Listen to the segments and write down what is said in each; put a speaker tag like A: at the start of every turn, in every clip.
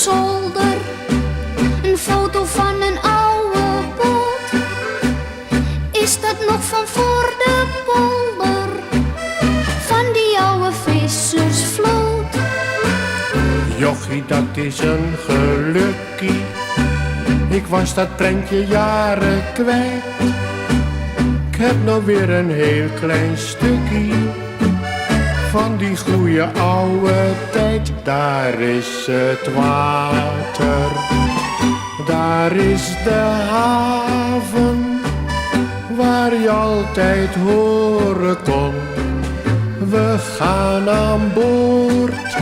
A: zolder, een foto van een oude boot. Is dat nog van voor de polder, van die oude vissersvloot?
B: Jochie, dat is een gelukkie, ik was dat prentje jaren kwijt. Ik heb nou weer een heel klein stukje van die goeie oude tijd. Daar is het water, daar is de haven, waar je altijd horen kon. We gaan aan boord,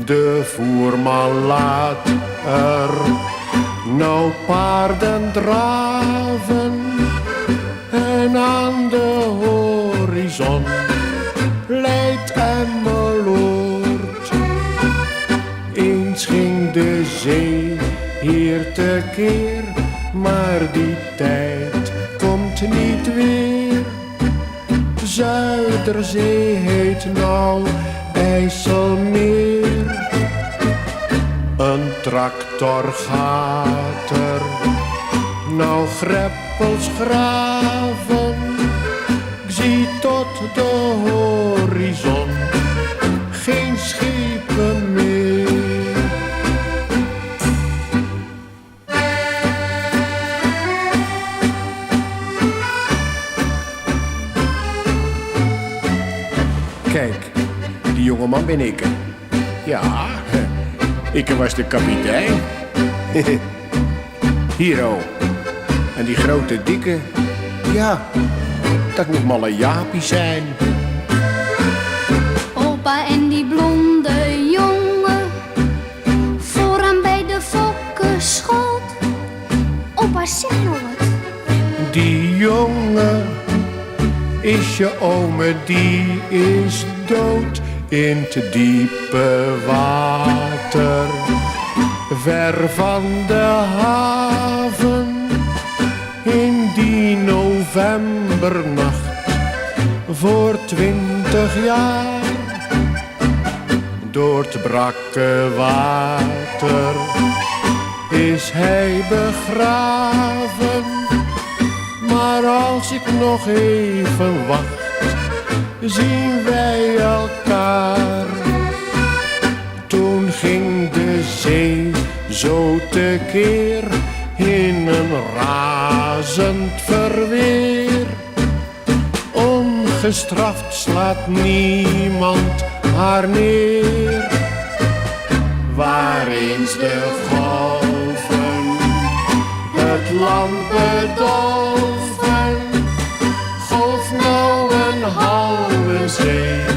B: de voerman laat er nou paarden draven. En aan de horizon leidt Emmeloord. Eens ging de zee hier tekeer, maar die tijd komt niet weer. Zuiderzee heet nou IJsselmeer. Een tractor gaat er nou greppels graven. Ik zie tot de horizon geen schepen meer.
C: Kijk, die jongeman ben ik. Ja, ik was de kapitein. Hier oh. En die grote dikke, ja, dat moet malle Jaapie zijn.
A: Opa en die blonde jongen, vooraan bij de fokkenschoot. Opa, zeg nou wat.
B: Die jongen is je ome, die is dood in te diepe water. Ver van de haven, in die novembernacht, voor 20 jaar. Door het brakke water is hij begraven. Maar als ik nog even wacht, zien wij elkaar. Toen ging de zee zo tekeer in een razend verweer. Ongestraft slaat niemand haar neer. Waar eens de golven het land bedolven, golft nou een halve zee